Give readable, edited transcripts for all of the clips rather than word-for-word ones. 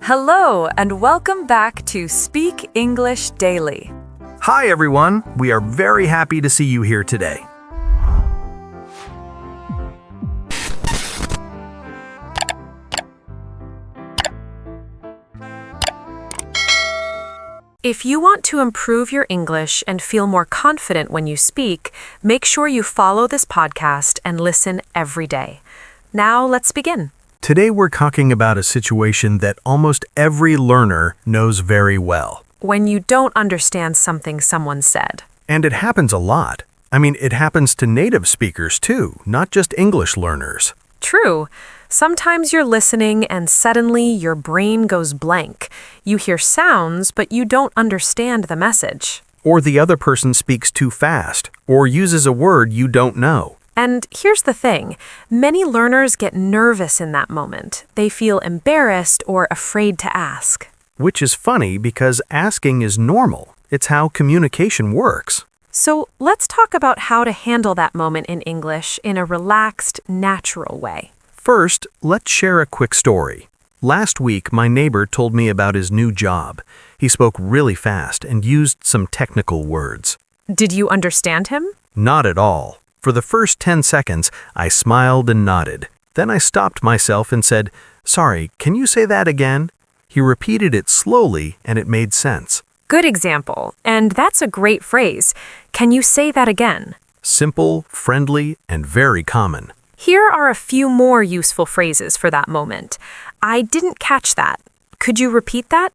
Hello, and welcome back to Speak English Daily. Hi everyone, we are very happy to see you here today. If you want to improve your English and feel more confident when you speak, make sure you follow this podcast and listen every day. Now let's begin. Today we're talking about a situation that almost every learner knows very well. When you don't understand something someone said. And it happens a lot. It happens to native speakers too, not just English learners. True. Sometimes you're listening and suddenly your brain goes blank. You hear sounds, but you don't understand the message. Or the other person speaks too fast, or uses a word you don't know. And here's the thing, many learners get nervous in that moment. They feel embarrassed or afraid to ask. Which is funny because asking is normal. It's how communication works. So let's talk about how to handle that moment in English in a relaxed, natural way. First, let's share a quick story. Last week, my neighbor told me about his new job. He spoke really fast and used some technical words. Did you understand him? Not at all. For the first 10 seconds, I smiled and nodded. Then I stopped myself and said, "Sorry, can you say that again?" He repeated it slowly and it made sense. Good example. And that's a great phrase. Can you say that again? Simple, friendly, and very common. Here are a few more useful phrases for that moment. I didn't catch that. Could you repeat that?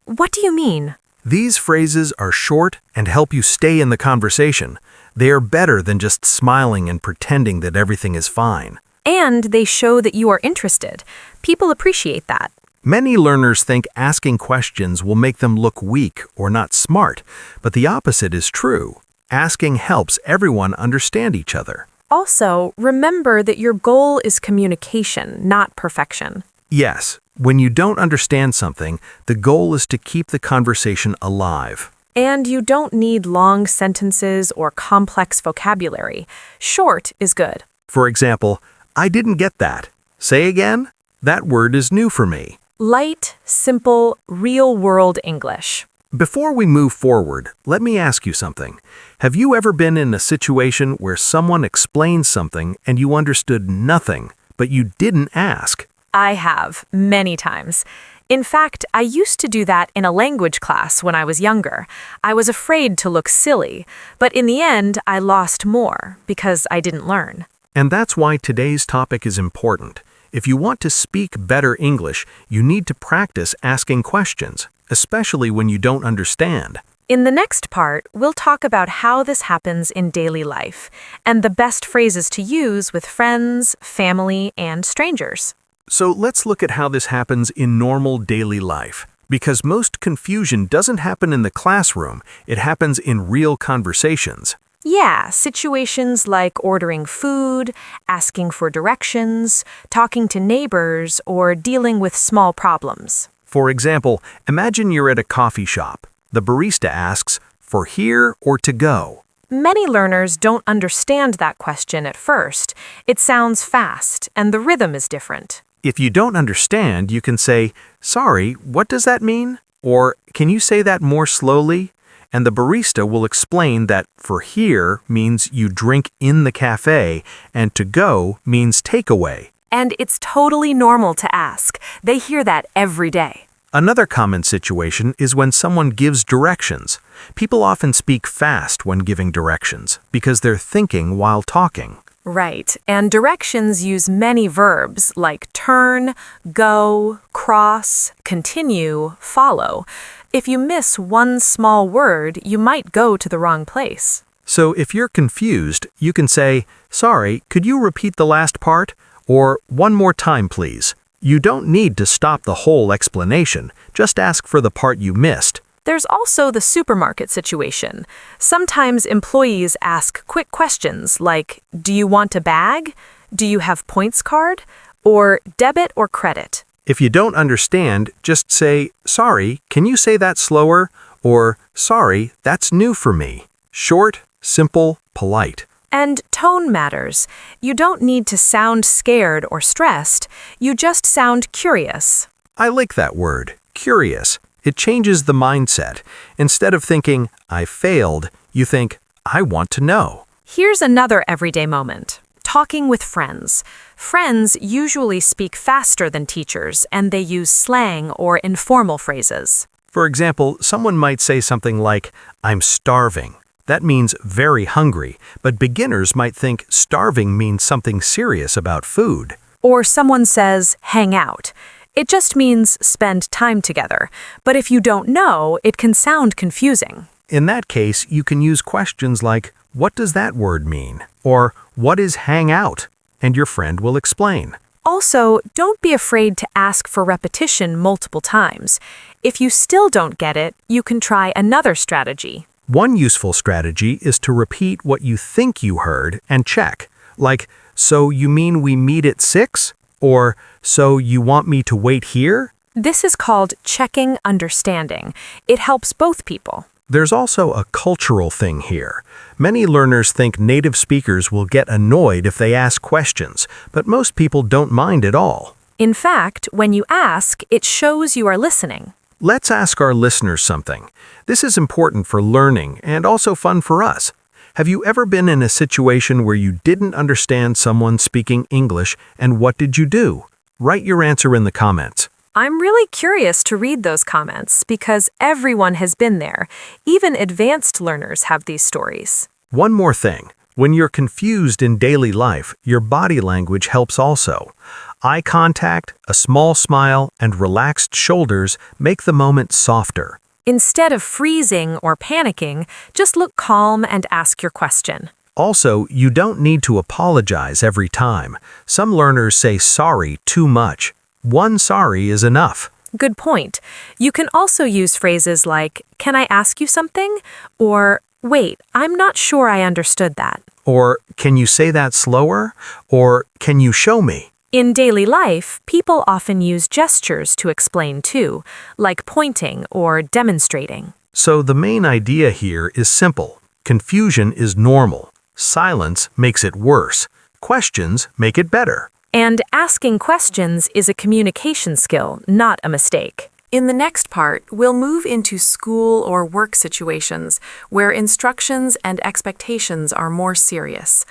What do you mean? These phrases are short and help you stay in the conversation. They are better than just smiling and pretending that everything is fine. And they show that you are interested. People appreciate that. Many learners think asking questions will make them look weak or not smart, but the opposite is true. Asking helps everyone understand each other. Also, remember that your goal is communication, not perfection. Yes, when you don't understand something, the goal is to keep the conversation alive. And you don't need long sentences or complex vocabulary. Short is good. For example, I didn't get that. Say again? That word is new for me. Light, simple, real-world English. Before we move forward, let me ask you something. Have you ever been in a situation where someone explained something and you understood nothing, but you didn't ask? I have, many times. In fact, I used to do that in a language class when I was younger. I was afraid to look silly, but in the end, I lost more because I didn't learn. And that's why today's topic is important. If you want to speak better English, you need to practice asking questions, especially when you don't understand. In the next part, we'll talk about how this happens in daily life and the best phrases to use with friends, family, and strangers. So let's look at how this happens in normal daily life. Because most confusion doesn't happen in the classroom, it happens in real conversations. Yeah, situations like ordering food, asking for directions, talking to neighbors, or dealing with small problems. For example, imagine you're at a coffee shop. The barista asks, "For here or to go?" Many learners don't understand that question at first. It sounds fast, and the rhythm is different. If you don't understand, you can say, "Sorry, what does that mean?" Or, "Can you say that more slowly?" And the barista will explain that "for here" means you drink in the cafe, and "to go" means takeaway. And it's totally normal to ask. They hear that every day. Another common situation is when someone gives directions. People often speak fast when giving directions because they're thinking while talking. Right, and directions use many verbs like turn, go, cross, continue, follow. If you miss one small word, you might go to the wrong place. So if you're confused, you can say, "Sorry, could you repeat the last part?" Or, "One more time, please." You don't need to stop the whole explanation, just ask for the part you missed. There's also the supermarket situation. Sometimes employees ask quick questions like, "Do you want a bag? Do you have points card?" Or "debit or credit?" If you don't understand, just say, "Sorry, can you say that slower?" Or, "Sorry, that's new for me." Short, simple, polite. And tone matters. You don't need to sound scared or stressed. You just sound curious. I like that word, curious. It changes the mindset. Instead of thinking, I failed, you think, I want to know. Here's another everyday moment. Talking with friends. Friends usually speak faster than teachers, and they use slang or informal phrases. For example, someone might say something like, I'm starving. That means very hungry, but beginners might think starving means something serious about food. Or someone says, hang out. It just means spend time together. But if you don't know, it can sound confusing. In that case, you can use questions like, what does that word mean? Or, what is hang out? And your friend will explain. Also, don't be afraid to ask for repetition multiple times. If you still don't get it, you can try another strategy. One useful strategy is to repeat what you think you heard and check. Like, so you mean we meet at 6? Or, so you want me to wait here? This is called checking understanding. It helps both people. There's also a cultural thing here. Many learners think native speakers will get annoyed if they ask questions, but most people don't mind at all. In fact, when you ask, it shows you are listening. Let's ask our listeners something. This is important for learning and also fun for us. Have you ever been in a situation where you didn't understand someone speaking English, and what did you do? Write your answer in the comments. I'm really curious to read those comments because everyone has been there. Even advanced learners have these stories. One more thing. When you're confused in daily life, your body language helps also. Eye contact, a small smile, and relaxed shoulders make the moment softer. Instead of freezing or panicking, just look calm and ask your question. Also, you don't need to apologize every time. Some learners say sorry too much. One sorry is enough. Good point. You can also use phrases like, can I ask you something? Or, wait, I'm not sure I understood that. Or, can you say that slower? Or, can you show me? In daily life, people often use gestures to explain too, like pointing or demonstrating. So the main idea here is simple. Confusion is normal. Silence makes it worse. Questions make it better. And asking questions is a communication skill, not a mistake. In the next part, we'll move into school or work situations where instructions and expectations are more serious.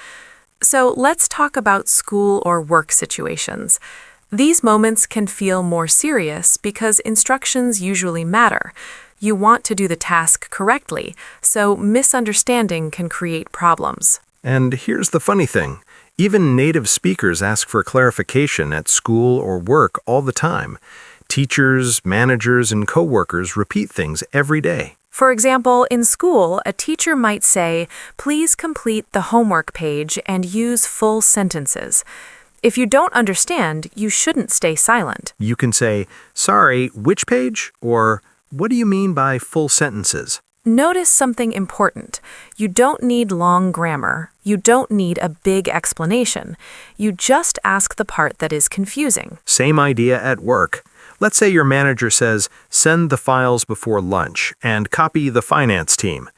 So let's talk about school or work situations. These moments can feel more serious because instructions usually matter. You want to do the task correctly, so misunderstanding can create problems. And here's the funny thing. Even native speakers ask for clarification at school or work all the time. Teachers, managers, and coworkers repeat things every day. For example, in school, a teacher might say, please complete the homework page and use full sentences. If you don't understand, you shouldn't stay silent. You can say, sorry, which page? Or, what do you mean by full sentences? Notice something important. You don't need long grammar. You don't need a big explanation. You just ask the part that is confusing. Same idea at work. Let's say your manager says, send the files before lunch and copy the finance team.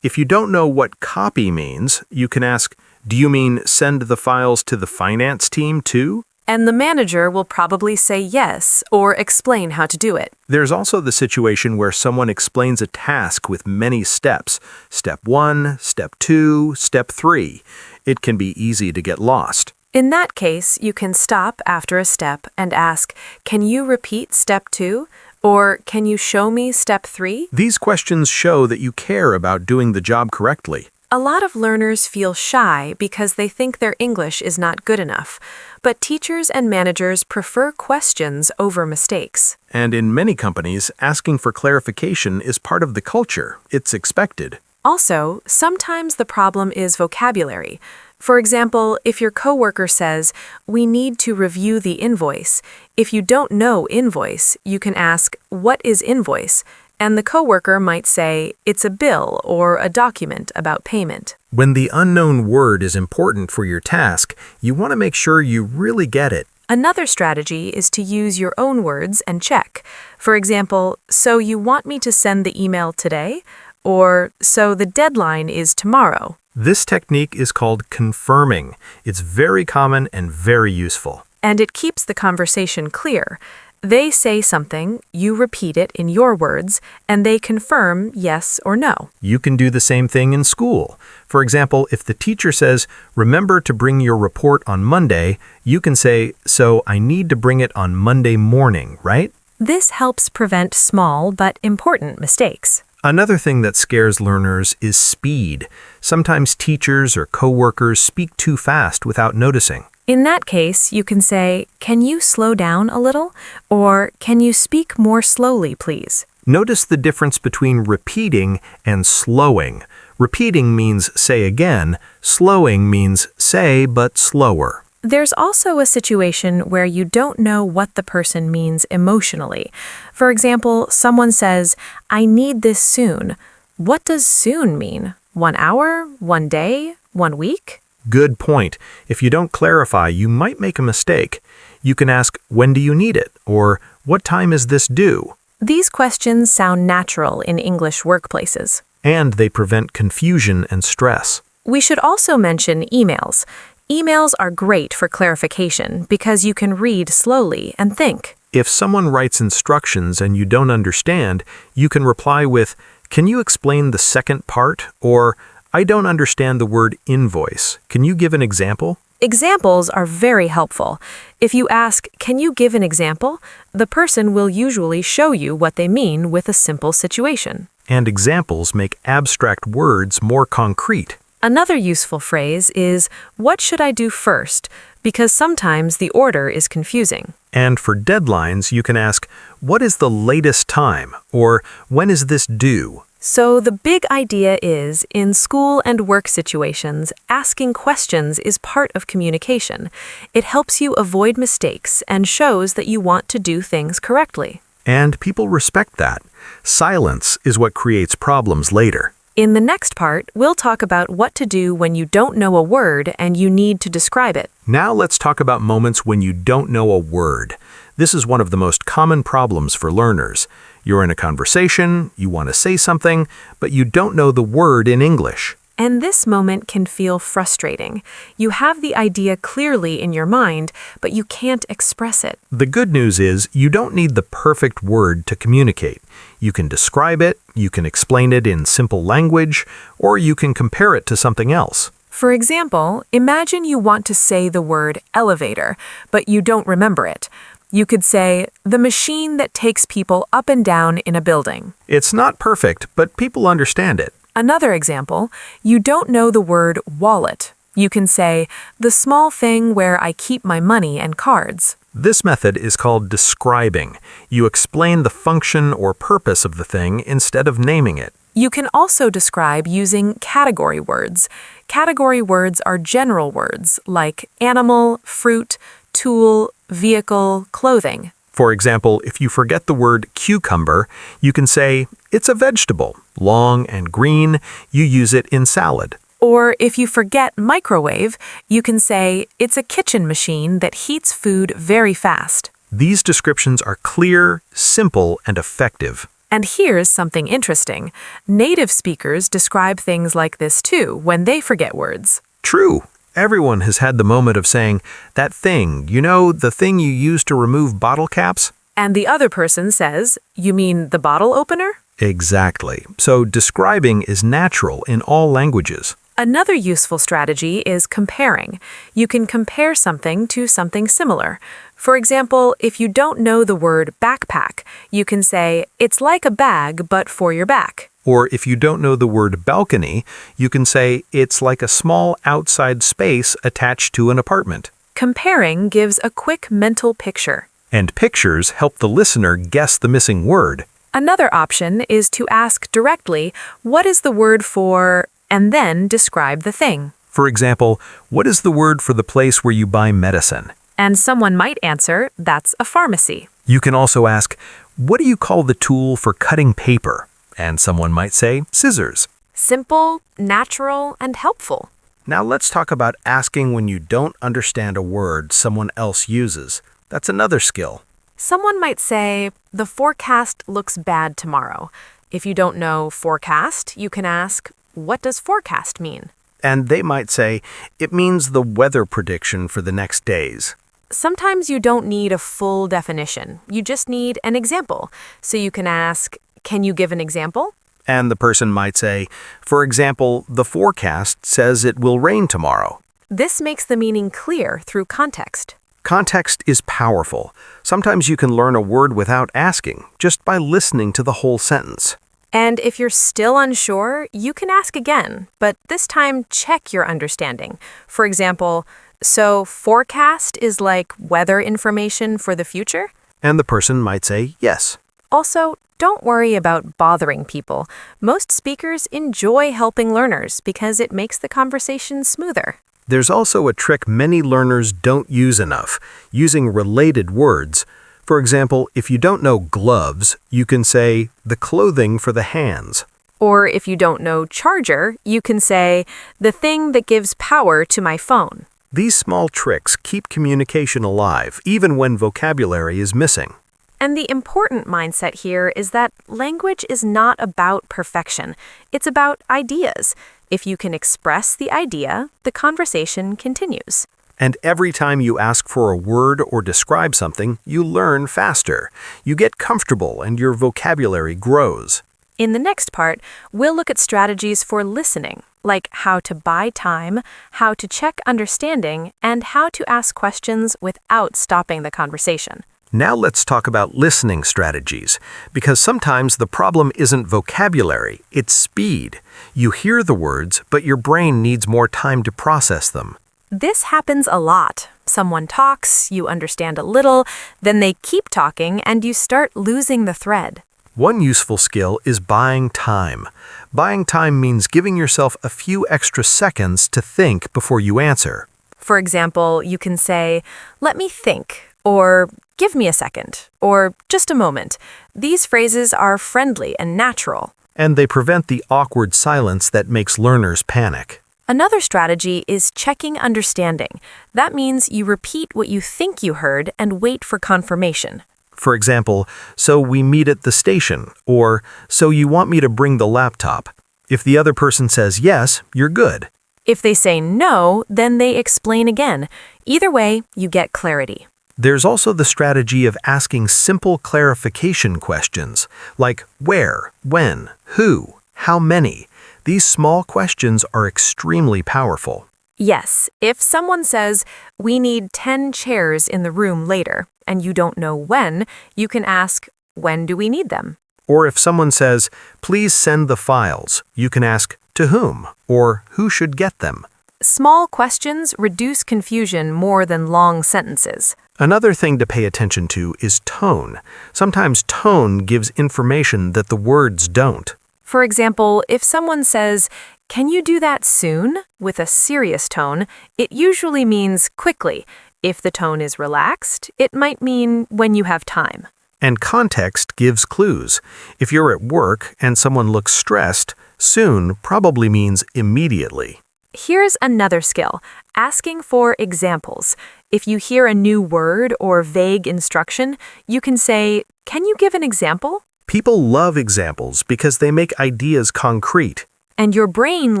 If you don't know what copy means, you can ask, do you mean send the files to the finance team too? And the manager will probably say yes or explain how to do it. There's also the situation where someone explains a task with many steps. Step 1, Step 2, Step 3. It can be easy to get lost. In that case, you can stop after a step and ask, can you repeat Step 2? Or can you show me Step 3? These questions show that you care about doing the job correctly. A lot of learners feel shy because they think their English is not good enough, but teachers and managers prefer questions over mistakes. And in many companies, asking for clarification is part of the culture. It's expected. Also, sometimes the problem is vocabulary. For example, if your coworker says, we need to review the invoice, if you don't know invoice, you can ask, what is invoice? And the coworker might say, it's a bill or a document about payment. When the unknown word is important for your task, you want to make sure you really get it. Another strategy is to use your own words and check. For example, so you want me to send the email today? Or, so the deadline is tomorrow. This technique is called confirming. It's very common and very useful. And it keeps the conversation clear. They say something, you repeat it in your words, and they confirm yes or no. You can do the same thing in school. For example, if the teacher says, "Remember to bring your report on Monday," you can say, "So I need to bring it on Monday morning," right? This helps prevent small but important mistakes. Another thing that scares learners is speed. Sometimes teachers or coworkers speak too fast without noticing. In that case, you can say, "Can you slow down a little?" or "Can you speak more slowly, please?" Notice the difference between repeating and slowing. Repeating means say again, slowing means say but slower. There's also a situation where you don't know what the person means emotionally. For example, someone says, "I need this soon." What does soon mean? 1 hour? 1 day? 1 week? Good point. If you don't clarify, you might make a mistake. You can ask, "When do you need it?" or "What time is this due?" These questions sound natural in English workplaces. And they prevent confusion and stress. We should also mention emails. Emails are great for clarification because you can read slowly and think. If someone writes instructions and you don't understand, you can reply with, "Can you explain the second part?" or "I don't understand the word invoice. Can you give an example?" Examples are very helpful. If you ask, "Can you give an example?" the person will usually show you what they mean with a simple situation. And examples make abstract words more concrete. Another useful phrase is, "What should I do first?" because sometimes the order is confusing. And for deadlines, you can ask, "What is the latest time?" or "When is this due?" So the big idea is, in school and work situations, asking questions is part of communication. It helps you avoid mistakes and shows that you want to do things correctly. And people respect that. Silence is what creates problems later. In the next part, we'll talk about what to do when you don't know a word and you need to describe it. Now let's talk about moments when you don't know a word. This is one of the most common problems for learners. You're in a conversation, you want to say something, but you don't know the word in English. And this moment can feel frustrating. You have the idea clearly in your mind, but you can't express it. The good news is you don't need the perfect word to communicate. You can describe it, you can explain it in simple language, or you can compare it to something else. For example, imagine you want to say the word elevator, but you don't remember it. You could say, "The machine that takes people up and down in a building." It's not perfect, but people understand it. Another example, you don't know the word wallet. You can say, "The small thing where I keep my money and cards." This method is called describing. You explain the function or purpose of the thing instead of naming it. You can also describe using category words. Category words are general words like animal, fruit, tool, vehicle, clothing. For example, if you forget the word cucumber, you can say, "It's a vegetable, long and green. You use it in salad." Or if you forget microwave, you can say, "It's a kitchen machine that heats food very fast." These descriptions are clear, simple, and effective. And here's something interesting. Native speakers describe things like this too when they forget words. True. Everyone has had the moment of saying, "That thing, you know, the thing you use to remove bottle caps?" And the other person says, "You mean the bottle opener?" Exactly. So describing is natural in all languages. Another useful strategy is comparing. You can compare something to something similar. For example, if you don't know the word backpack, you can say, "It's like a bag, but for your back." Or if you don't know the word balcony, you can say, "It's like a small outside space attached to an apartment." Comparing gives a quick mental picture. And pictures help the listener guess the missing word. Another option is to ask directly, "What is the word for," and then describe the thing. For example, what is the word for the place where you buy medicine? And someone might answer, "That's a pharmacy." You can also ask, "What do you call the tool for cutting paper?" And someone might say, "Scissors." Simple, natural, and helpful. Now let's talk about asking when you don't understand a word someone else uses. That's another skill. Someone might say, "The forecast looks bad tomorrow." If you don't know forecast, you can ask, "What does forecast mean?" And they might say, "It means the weather prediction for the next days." Sometimes you don't need a full definition. You just need an example. So you can ask, can you give an example? And the person might say, for example, the forecast says it will rain tomorrow. This makes the meaning clear through context. Context is powerful. Sometimes you can learn a word without asking, just by listening to the whole sentence. And if you're still unsure, you can ask again, but this time check your understanding. For example, so forecast is like weather information for the future? And the person might say yes. Also, don't worry about bothering people. Most speakers enjoy helping learners because it makes the conversation smoother. There's also a trick many learners don't use enough, using related words. For example, if you don't know gloves, you can say the clothing for the hands. Or if you don't know charger, you can say the thing that gives power to my phone. These small tricks keep communication alive, even when vocabulary is missing. And the important mindset here is that language is not about perfection. It's about ideas. If you can express the idea, the conversation continues. And every time you ask for a word or describe something, you learn faster. You get comfortable and your vocabulary grows. In the next part, we'll look at strategies for listening, like how to buy time, how to check understanding, and how to ask questions without stopping the conversation. Now let's talk about listening strategies, because sometimes the problem isn't vocabulary, it's speed. You hear the words, but your brain needs more time to process them. This happens a lot. Someone talks, you understand a little, then they keep talking, and you start losing the thread. One useful skill is buying time. Buying time means giving yourself a few extra seconds to think before you answer. For example, you can say, "Let me think," or "Give me a second," or "Just a moment." These phrases are friendly and natural. And they prevent the awkward silence that makes learners panic. Another strategy is checking understanding. That means you repeat what you think you heard and wait for confirmation. For example, so we meet at the station, or so you want me to bring the laptop. If the other person says yes, you're good. If they say no, then they explain again. Either way, you get clarity. There's also the strategy of asking simple clarification questions, like where, when, who, how many. These small questions are extremely powerful. Yes, if someone says, "We need 10 chairs in the room later," and you don't know when, you can ask, "When do we need them?" Or if someone says, please send the files, you can ask, to whom, or who should get them. Small questions reduce confusion more than long sentences. Another thing to pay attention to is tone. Sometimes tone gives information that the words don't. For example, if someone says, "Can you do that soon?" with a serious tone, it usually means quickly. If the tone is relaxed, it might mean when you have time. And context gives clues. If you're at work and someone looks stressed, soon probably means immediately. Here's another skill, asking for examples. If you hear a new word or vague instruction, you can say, "Can you give an example?" People love examples because they make ideas concrete. And your brain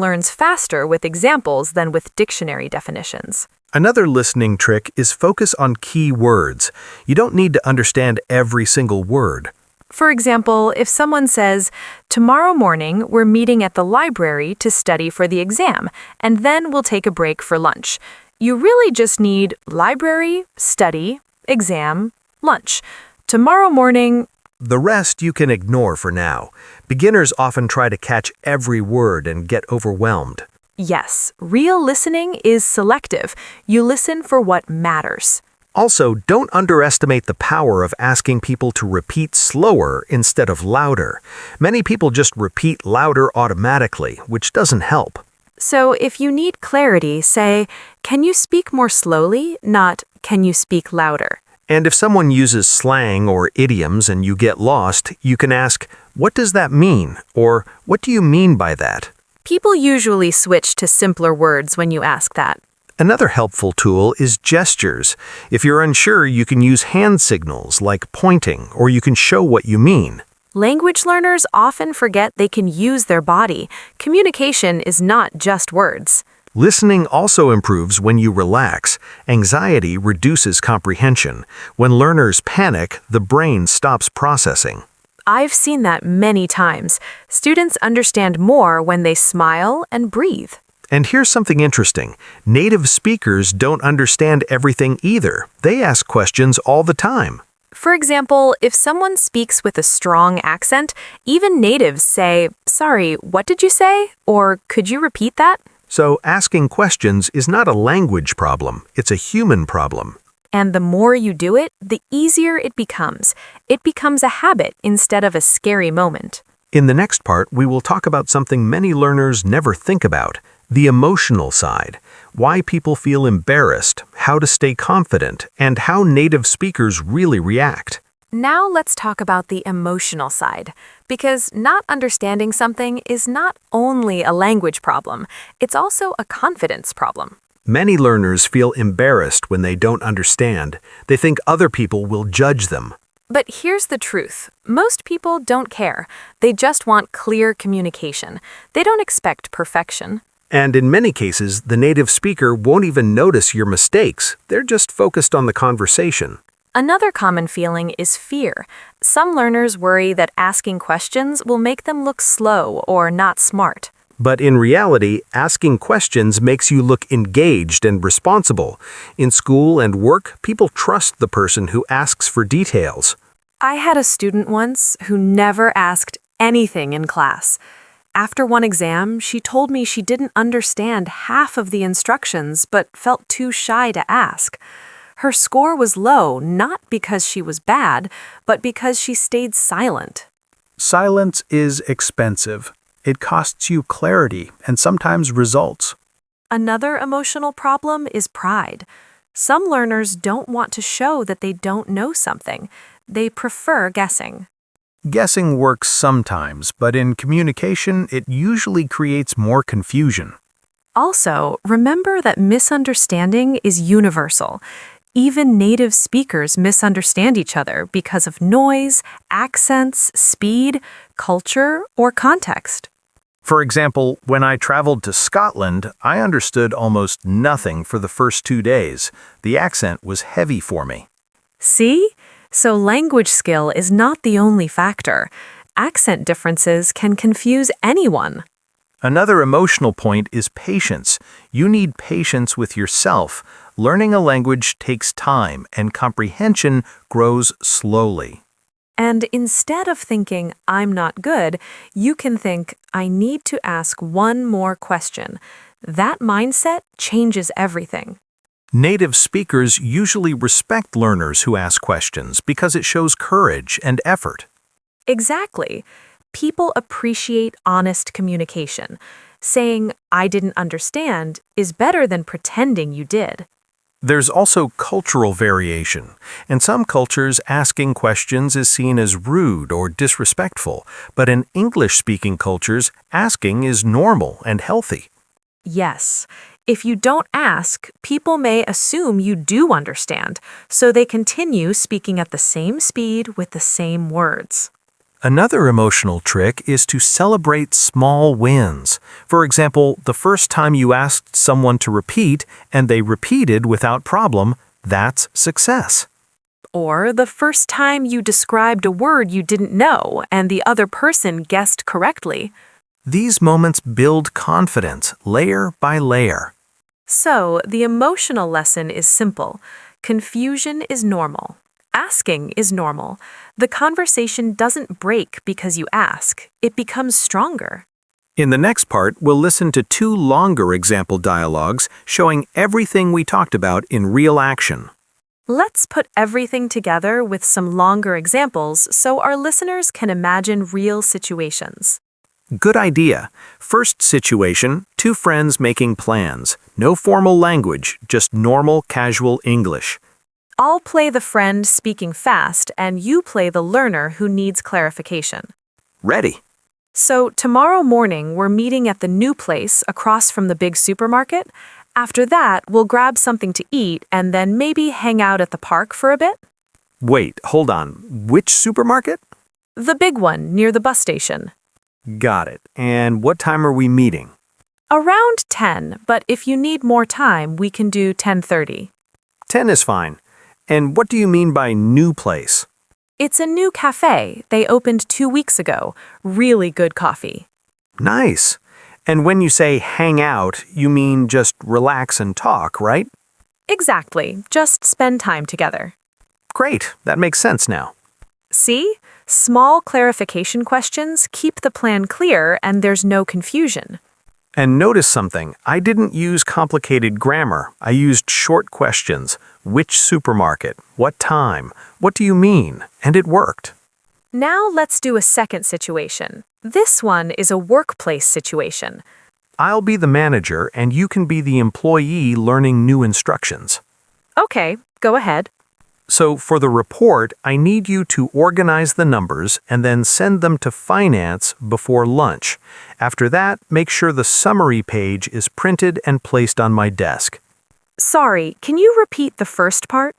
learns faster with examples than with dictionary definitions. Another listening trick is focus on key words. You don't need to understand every single word. For example, if someone says, "Tomorrow morning we're meeting at the library to study for the exam, and then we'll take a break for lunch," you really just need library, study, exam, lunch. Tomorrow morning. The rest you can ignore for now. Beginners often try to catch every word and get overwhelmed. Yes, real listening is selective. You listen for what matters. Also, don't underestimate the power of asking people to repeat slower instead of louder. Many people just repeat louder automatically, which doesn't help. So if you need clarity, say, "Can you speak more slowly?" not, "Can you speak louder?" And if someone uses slang or idioms and you get lost, you can ask, "What does that mean?" or "What do you mean by that?" People usually switch to simpler words when you ask that. Another helpful tool is gestures. If you're unsure, you can use hand signals like pointing, or you can show what you mean. Language learners often forget they can use their body. Communication is not just words. Listening also improves when you relax. Anxiety reduces comprehension. When learners panic, the brain stops processing. I've seen that many times. Students understand more when they smile and breathe. And here's something interesting. Native speakers don't understand everything either. They ask questions all the time. For example, if someone speaks with a strong accent, even natives say, "Sorry, what did you say?" Or "Could you repeat that?" So asking questions is not a language problem, it's a human problem. And the more you do it, the easier it becomes. It becomes a habit instead of a scary moment. In the next part, we will talk about something many learners never think about, the emotional side, why people feel embarrassed, how to stay confident, and how native speakers really react. Now let's talk about the emotional side, because not understanding something is not only a language problem, it's also a confidence problem. Many learners feel embarrassed when they don't understand. They think other people will judge them. But here's the truth. Most people don't care. They just want clear communication. They don't expect perfection. And in many cases, the native speaker won't even notice your mistakes. They're just focused on the conversation. Another common feeling is fear. Some learners worry that asking questions will make them look slow or not smart. But in reality, asking questions makes you look engaged and responsible. In school and work, people trust the person who asks for details. I had a student once who never asked anything in class. After one exam, she told me she didn't understand half of the instructions but felt too shy to ask. Her score was low not because she was bad, but because she stayed silent. Silence is expensive. It costs you clarity and sometimes results. Another emotional problem is pride. Some learners don't want to show that they don't know something. They prefer guessing. Guessing works sometimes, but in communication, it usually creates more confusion. Also, remember that misunderstanding is universal. Even native speakers misunderstand each other because of noise, accents, speed, culture, or context. For example, when I traveled to Scotland, I understood almost nothing for the first 2 days. The accent was heavy for me. See? So language skill is not the only factor. Accent differences can confuse anyone. Another emotional point is patience. You need patience with yourself. Learning a language takes time, and comprehension grows slowly. And instead of thinking, "I'm not good," you can think, "I need to ask one more question." That mindset changes everything. Native speakers usually respect learners who ask questions because it shows courage and effort. Exactly. People appreciate honest communication. Saying, "I didn't understand," is better than pretending you did. There's also cultural variation. In some cultures, asking questions is seen as rude or disrespectful, but in English-speaking cultures, asking is normal and healthy. Yes. If you don't ask, people may assume you do understand, so they continue speaking at the same speed with the same words. Another emotional trick is to celebrate small wins. For example, the first time you asked someone to repeat and they repeated without problem, that's success. Or the first time you described a word you didn't know and the other person guessed correctly. These moments build confidence layer by layer. So, the emotional lesson is simple. Confusion is normal. Asking is normal. The conversation doesn't break because you ask. It becomes stronger. In the next part, we'll listen to 2 longer example dialogues showing everything we talked about in real action. Let's put everything together with some longer examples so our listeners can imagine real situations. Good idea. First situation, 2 friends making plans. No formal language, just normal, casual English. I'll play the friend speaking fast and you play the learner who needs clarification. Ready. So tomorrow morning we're meeting at the new place across from the big supermarket. After that, we'll grab something to eat and then maybe hang out at the park for a bit. Wait, hold on. Which supermarket? The big one near the bus station. Got it. And what time are we meeting? Around 10, but if you need more time, we can do 10:30. 10 is fine. And what do you mean by new place? It's a new cafe. They opened 2 weeks ago. Really good coffee. Nice. And when you say hang out, you mean just relax and talk, right? Exactly. Just spend time together. Great. That makes sense now. See? Small clarification questions keep the plan clear and there's no confusion. And notice something. I didn't use complicated grammar. I used short questions. Which supermarket? What time? What do you mean? And it worked. Now let's do a second situation. This one is a workplace situation. I'll be the manager and you can be the employee learning new instructions. Okay, go ahead. So for the report, I need you to organize the numbers and then send them to finance before lunch. After that, make sure the summary page is printed and placed on my desk. Sorry, can you repeat the first part?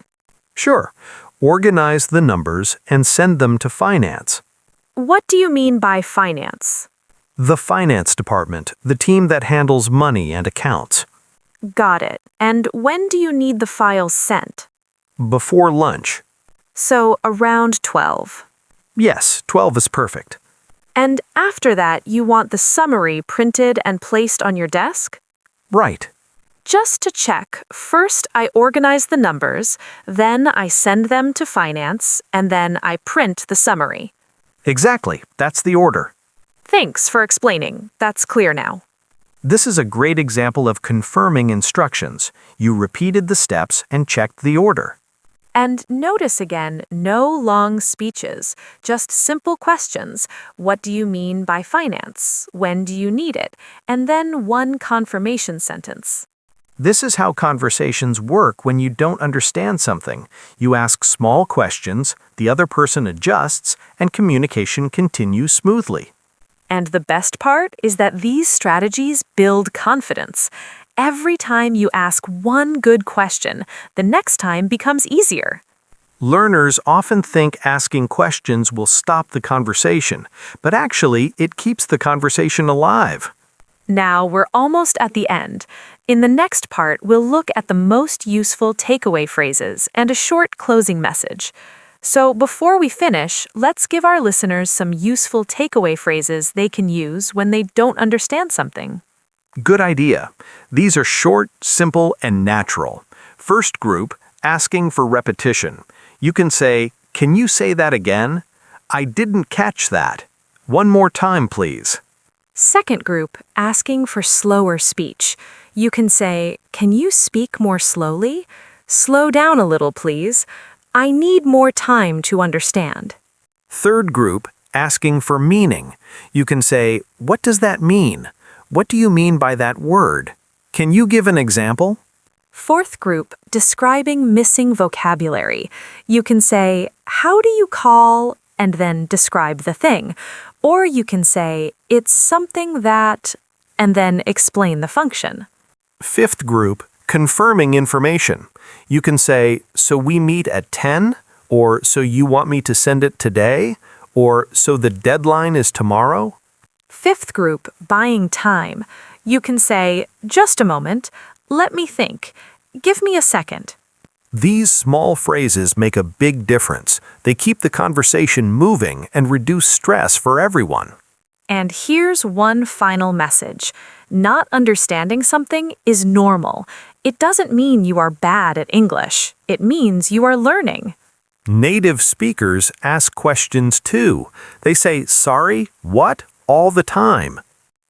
Sure. Organize the numbers and send them to finance. What do you mean by finance? The finance department, the team that handles money and accounts. Got it. And when do you need the files sent? Before lunch. So around 12. Yes, 12 is perfect. And after that, you want the summary printed and placed on your desk? Right. Just to check, first I organize the numbers, then I send them to finance, and then I print the summary. Exactly. That's the order. Thanks for explaining. That's clear now. This is a great example of confirming instructions. You repeated the steps and checked the order. And notice again, no long speeches, just simple questions. What do you mean by finance? When do you need it? And then one confirmation sentence. This is how conversations work when you don't understand something. You ask small questions, the other person adjusts, and communication continues smoothly. And the best part is that these strategies build confidence. Every time you ask one good question, the next time becomes easier. Learners often think asking questions will stop the conversation, but actually it keeps the conversation alive. Now we're almost at the end. In the next part, we'll look at the most useful takeaway phrases and a short closing message. So before we finish, let's give our listeners some useful takeaway phrases they can use when they don't understand something. Good idea. These are short, simple, and natural. First group, asking for repetition. You can say, "Can you say that again? I didn't catch that. One more time, please." Second group, asking for slower speech. You can say, "Can you speak more slowly? Slow down a little, please. I need more time to understand." Third group, asking for meaning. You can say, "What does that mean? What do you mean by that word? Can you give an example?" Fourth group, describing missing vocabulary. You can say, "How do you call?" and then describe the thing. Or you can say, "It's something that," and then explain the function. Fifth group, confirming information. You can say, "So we meet at 10?" or "So you want me to send it today?" or "So the deadline is tomorrow?" Fifth group, buying time. You can say, "Just a moment. Let me think. Give me a second." These small phrases make a big difference. They keep the conversation moving and reduce stress for everyone. And here's one final message. Not understanding something is normal. It doesn't mean you are bad at English. It means you are learning. Native speakers ask questions too. They say, "Sorry, what?" all the time.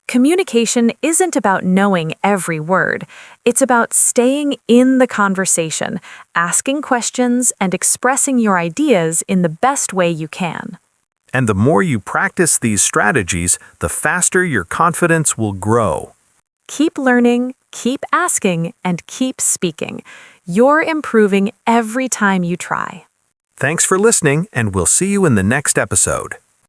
Communication isn't about knowing every word. It's about staying in the conversation, asking questions, and expressing your ideas in the best way you can. And the more you practice these strategies, the faster your confidence will grow. Keep learning, keep asking, and keep speaking. You're improving every time you try. Thanks for listening, and we'll see you in the next episode.